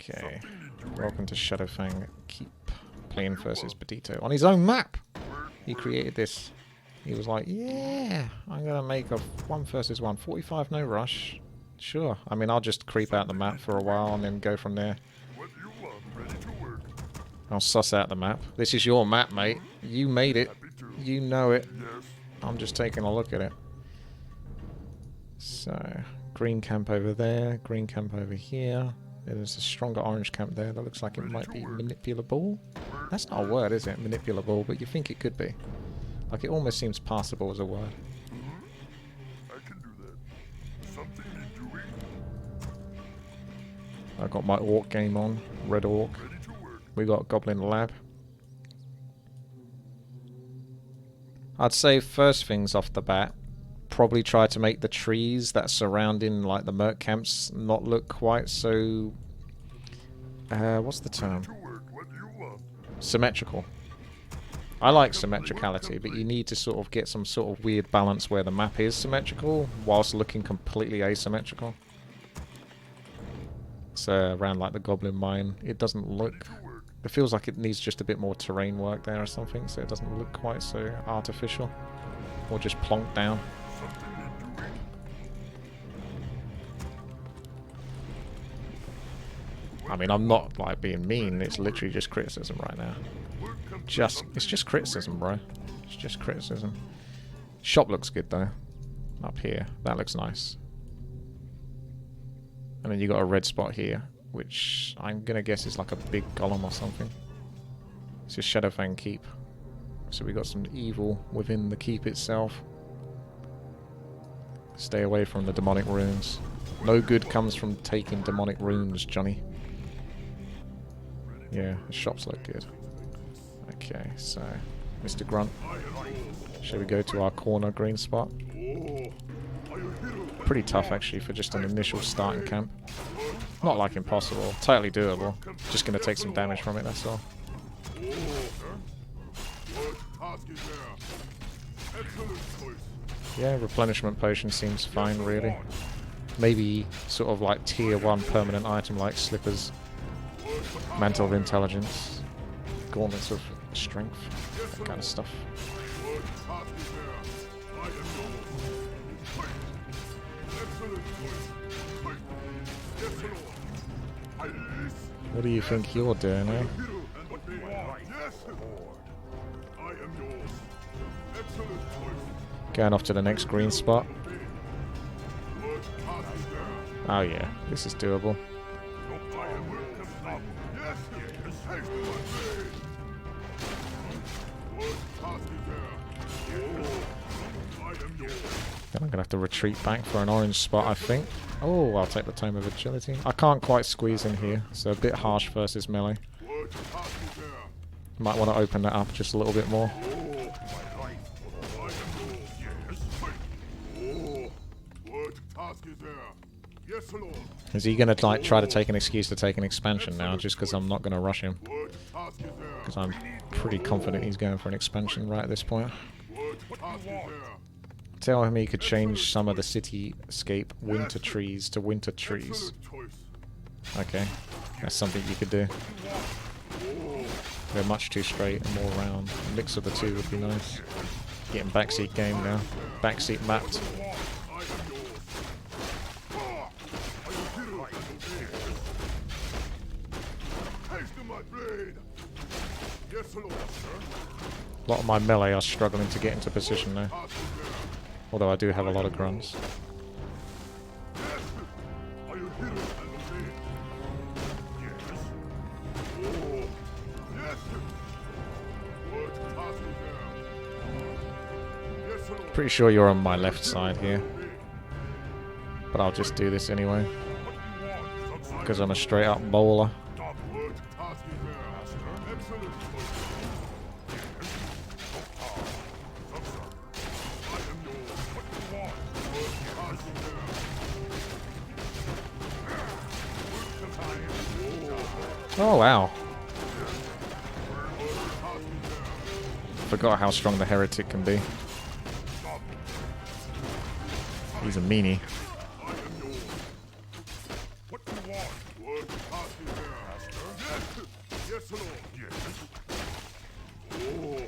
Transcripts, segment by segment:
Okay. Welcome to Shadowfang. Keep playing versus Badito on his own map. He created this. He was like, yeah, I'm going to make a 1 versus 1. 45 no rush. Sure. I mean, I'll just creep out the map for a while and then go from there. I'll suss out the map. This is your map, mate. You made it. You know it. I'm just taking a look at it. So, green camp over there. Green camp over here. There's a stronger orange camp there. That looks like it might be manipulable. That's not a word, is it? Manipulable, but you think it could be. Like, it almost seems passable as a word. I can do that. Something in doing. I got my orc game on. Red orc. We got Goblin Lab. I'd say first things off the bat, probably try to make the trees that surrounding like the merc camps not look quite so what's the term? Symmetrical. I like symmetricality, but you need to sort of get some sort of weird balance where the map is symmetrical whilst looking completely asymmetrical. So around like the Goblin Mine, it doesn't look... It feels like it needs just a bit more terrain work there or something, so it doesn't look quite so artificial. Or just plonked down. I mean, I'm not like being mean, it's literally just criticism right now. It's just criticism, bro. It's just criticism. Shop looks good though. Up here. That looks nice. And then you got a red spot here, which I'm gonna guess is like a big golem or something. It's a Shadowfang keep. So we got some evil within the keep itself. Stay away from the demonic runes. No good comes from taking demonic runes, Johnny. Yeah, the shops look good. Okay, so Mr. Grunt. Shall we go to our corner green spot? Pretty tough actually for just an initial starting camp. Not like impossible, totally doable. Just gonna take some damage from it, that's all. Yeah, replenishment potion seems fine really. Maybe sort of like tier 1 permanent item like slippers, mantle of intelligence, gauntlets of strength, that kind of stuff. What do you think you're doing, eh? Going off to the next green spot. Oh yeah, this is doable. Then I'm gonna have to retreat back for an orange spot, I think. Oh, I'll take the Tome of Agility. I can't quite squeeze in here, so a bit harsh versus melee. Might want to open that up just a little bit more. Is he gonna like try to take an excuse to take an expansion now, just because I'm not gonna rush him? Because I'm pretty confident he's going for an expansion right at this point. Tell him he could change some of the cityscape winter trees to winter trees. Okay, that's something you could do. They're much too straight and more round. A mix of the two would be nice. Getting backseat game now. Backseat mapped. A lot of my melee are struggling to get into position now. Although I do have a lot of grunts. Pretty sure you're on my left side here. But I'll just do this anyway. Because I'm a straight up bowler. Oh wow. Forgot how strong the heretic can be. He's a meanie. Yes, Lord. Yes. Oh.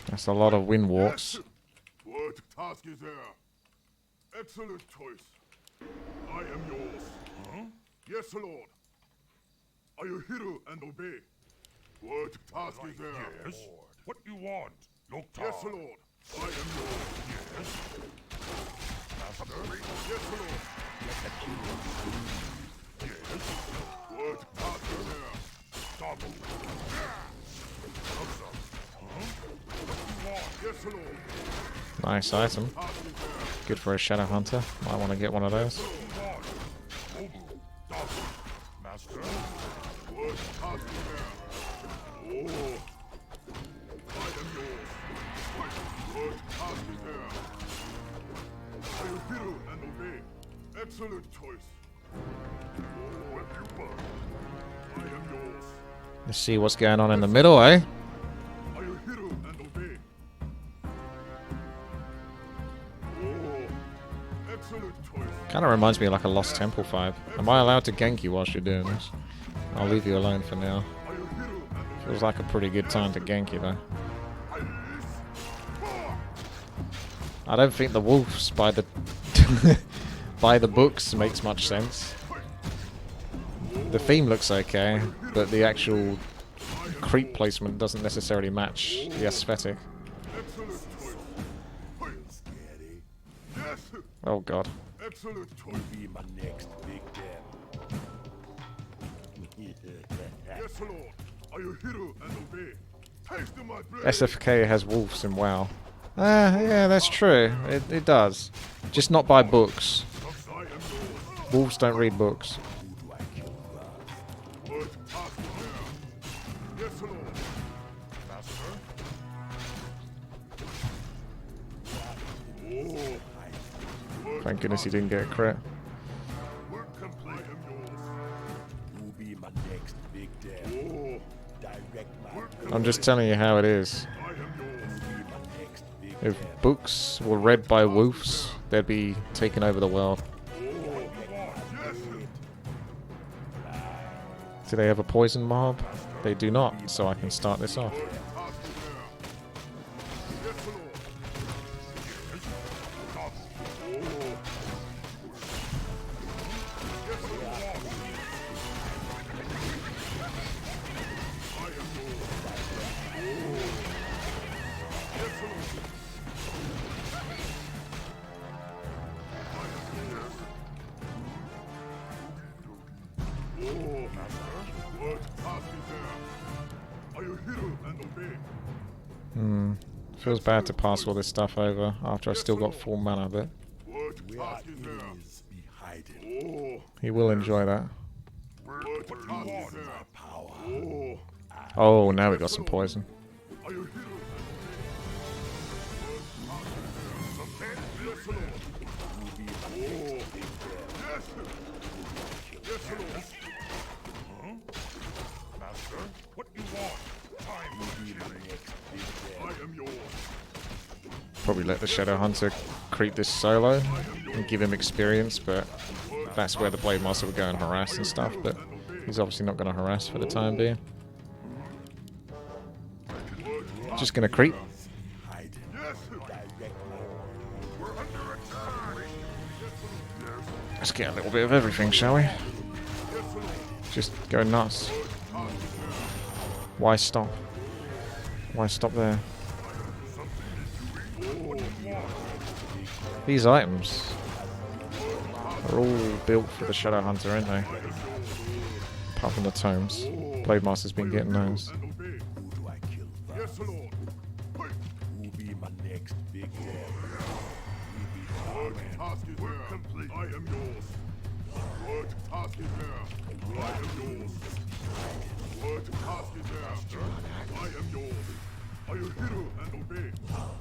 That's a lot of wind walks. What task is there? Excellent choice. I am yours. Huh? Yes, Lord. Are you hero and obey? What task is there? Yes. What you want? Look, yes, Lord. I am yours. Yes. Master. Yes, Lord. Yes. What task is there? Double. Yes, Lord. Nice item. Good for a Shadow Hunter. Might want to get one of those. Master. What task is there? Oh. I am yours. What task is there? Are you hero and obey? Excellent choice. Oh, what you want? I am yours. Let's see what's going on in the middle, eh? Are you hero and obey? Oh, excellent choice. Kind of reminds me of like a Lost Temple vibe. Am I allowed to gank you whilst you're doing this? I'll leave you alone for now. Are you hero and obey? Feels like a pretty good time to gank you though. I don't think the wolves by the by the books makes much sense. The theme looks okay, but the actual creep placement doesn't necessarily match the aesthetic. Excellent choice. Yes. Oh god. Excellent choice. Be my next big deal. Yes, Lord. Are you hero and obey? Taste my blade. SFK has wolves in WoW. Yeah, that's true. It does. Just not by books. I am yours. Wolves don't read books. What task is there? Yes, Lord. Master. Oh. Thank goodness he didn't get a crit. Work complete. I am yours. You be my next big deal. Oh. Direct my I'm just telling you how it is. I am yours. be my next big If books were read by wolves, they'd be taking over the world. Yes. Do they have a poison mob? They do not, so I can start this off. Task is there. Yes, Lord. Are you hero and obey? Feels bad to pass all this stuff over after I've still got full mana, but What where task is there? is be hiding. Oh. he will enjoy that. What task is there? Power. Oh. Oh, now we got some poison. Are you hero and obey? Yes, Lord. Oh. Yes. Yes, Lord. Huh? Master, what you want? Time for killing. I am yours. Probably let the Shadow Hunter creep this solo and give him experience, but that's where the Blade Master would go and harass and stuff, but he's obviously not going to harass for the time being. Just going to creep. Hiding. Yes. Direct We're under attack. Let's get a little bit of everything, shall we? Yes, Lord. Just go nuts. Why stop? Why stop there? These items are all built for the Shadow Hunter, aren't they? Apart from the tomes. Blade Master's been getting those. And obey. who do I kill first? Yes, Lord. Hey. Who be my next big deal? What task is there? Complete. I am yours. What task is there? I am yours. What task is there? I am yours. Are you hero and obey? Oh.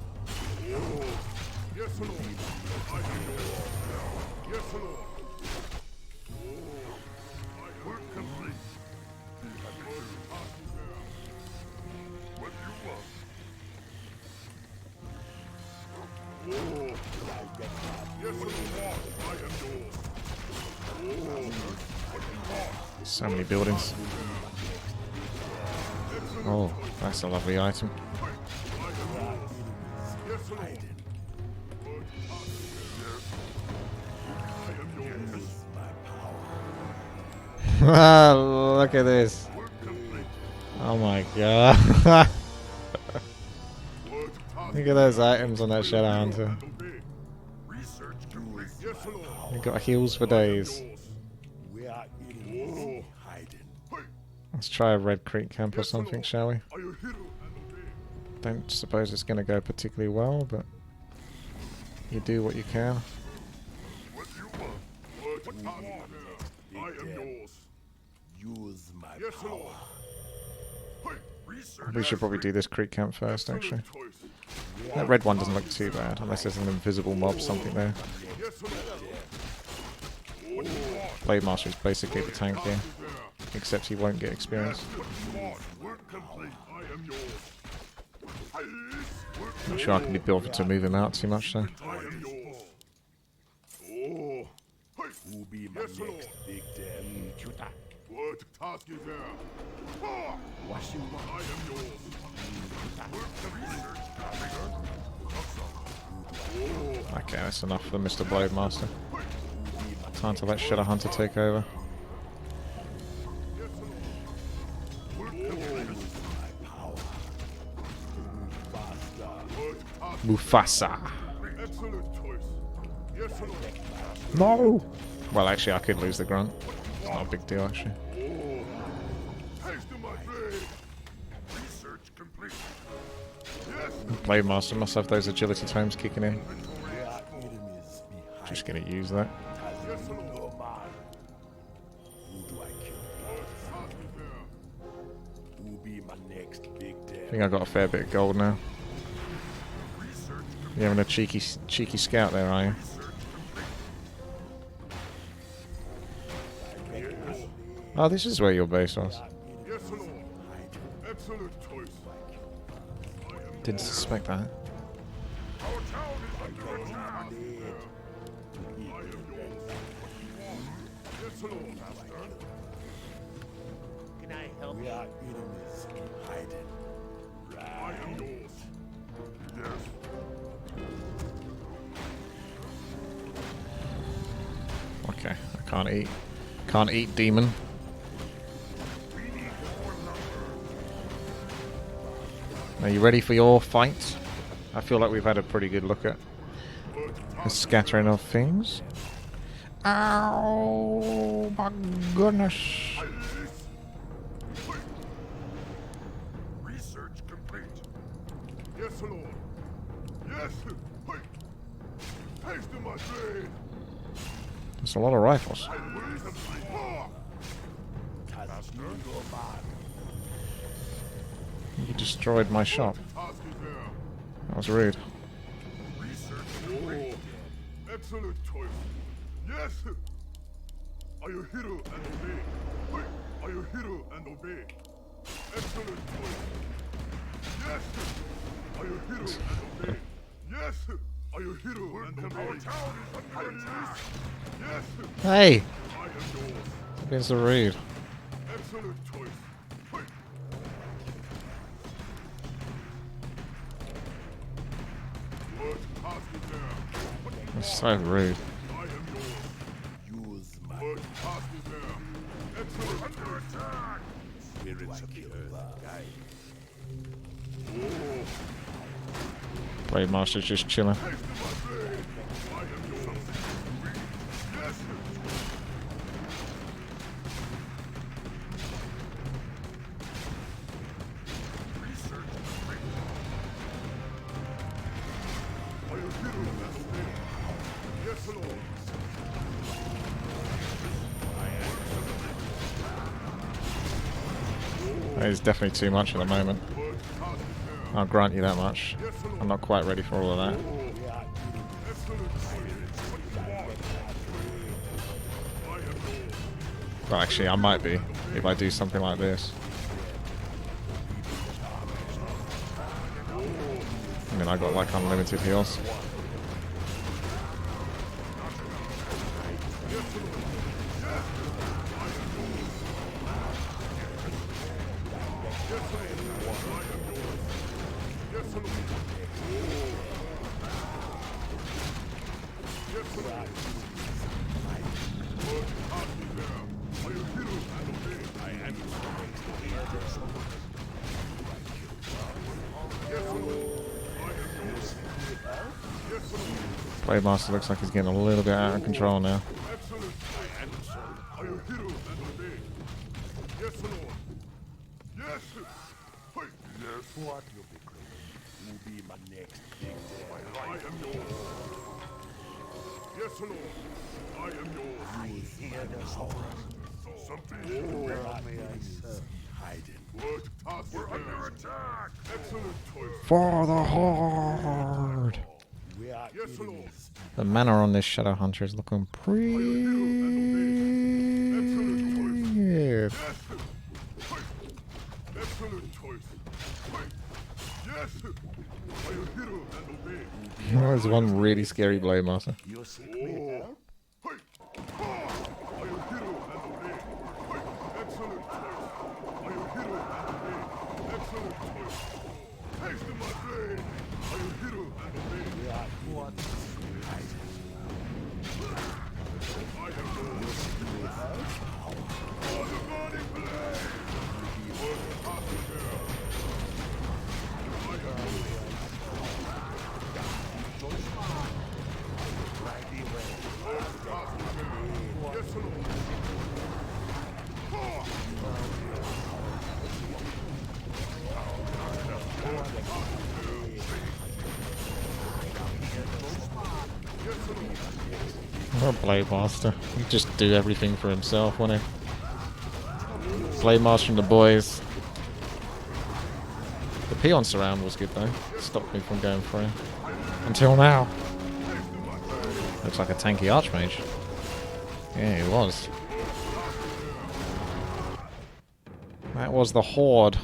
Yes, Lord. I am yours. Yes, Lord. Oh. Work complete. What task is there? What do you want? Oh. Yes, Lord. I am yours. Oh. What do you want? So many buildings. Oh, that's a lovely item. Look at this. Oh my god. Look at those items on that Shadow Hunter. We've got heals for days. Where enemies hiding. Let's try a Red Creek camp or something, shall we? Don't suppose it's going to go particularly well, but you do what you can. Use my power. We should probably do this creek camp first, actually. That red one doesn't look too bad, unless there's an invisible mob something there. Blade Master is basically the tank here, except he won't get experience. Not sure I can be bothered to move him out too much, though. Who'll be my next big daddy? What task is there? What you want? I am yours. Okay, that's enough for Mr. Blade Master. Time to let Shadow Hunter take over. Mufasa. Excellent choice. Yes, Lord. No! Well, actually, I could lose the grunt. It's not a big deal, actually. Taste of my blade. Research complete. Yes. Blade Master must have those agility tomes kicking in. Where are enemies behind? Just gonna use that. Yes, Lord. Your man. Who do I kill? What task is there? Who'll be my next big I daddy? think I got a fair bit of gold now. You're having a cheeky scout there, are you? Oh, this is where your base was. Yes, Lord. Excellent choice. Didn't suspect that. Our town is under attack. I am yours. Yes, Lord. Can I help Where are enemies hiding? I am yours. Yes. Okay, I can't eat. Can't eat, demon. Are you ready for your fight? I feel like we've had a pretty good look at the scattering of things. Ow, my goodness. Research complete. Yes, Lord. Yes. Taste of my blade. There's a lot of rifles. You destroyed my shop. That was rude. Excellent choice. Yes. Are you hero and obey? Are you hero and obey? Excellent choice. Yes. Are you hero and obey? Yes. Are you hero and obey? Our town is under attack. Yes. Hey! I am yours. Being so rude. Excellent choice. What task is there? That's so rude. I am yours. Use my What task is there? Excellent under attack. spirits of the earth guide. Blade Master's just chilling. Taste of my blade. I am yours. Yes. Research complete. Are you hero and obey? Yes, Lord. That is definitely too much at the moment. What task is there? I'll grant you that much. Yes, Lord. I'm not quite ready for all of that. Excellent choice. What you want? I am yours. Well, actually, I might be if I do something like this. I mean, I got like unlimited heals. Playmaster looks like he's getting a little bit out of control now. Excellent. I am hero and obey. Yes, Lord. Yes. Hey. Yes. What will be great will be my next big I am yours. Yes, Lord. I am yours. hear the horror. Something. Where may I serve? Hiding. What task? We're under attack. Excellent choice. For the Horde! We are Yes, Lord. enemies. The mana on this Shadow Hunter is looking pretty good. Yes. Hey. Excellent choice. Hey. Yes. I am hero and obey. There's one really scary Blademaster. You seek me help? Hey. I am hero and obey. Hey. Excellent choice. I am hero and obey. Excellent choice. Haste my blade. I am hero and obey. We are what? Hiding. I am yours. For the burning blade. What task is there? I am yours. Righty way. What task is there? Yes, Lord. What a Blademaster. He just do everything for himself, wouldn't he? Blademaster and the boys. The Peon surround was good though. Stopped me from going through. Until now. Looks like a tanky Archmage. Yeah, he was. That was the Horde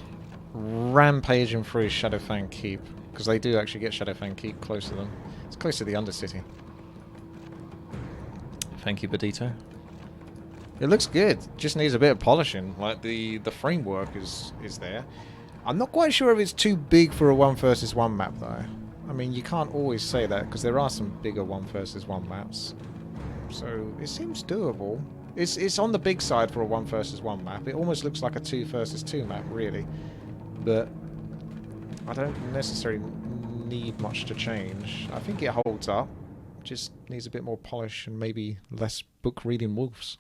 rampaging through Shadowfang Keep. Because they do actually get Shadowfang Keep close to them. It's close to the Undercity. Thank you, Badito. It looks good. Just needs a bit of polishing. Like the framework is there. I'm not quite sure if it's too big for a 1 versus 1 map though. I mean, you can't always say that because there are some bigger 1 versus 1 maps. So it seems doable. It's on the big side for a 1 versus 1 map. It almost looks like a 2 versus 2 map, really. But I don't necessarily need much to change. I think it holds up. Just needs a bit more polish and maybe less book reading wolves.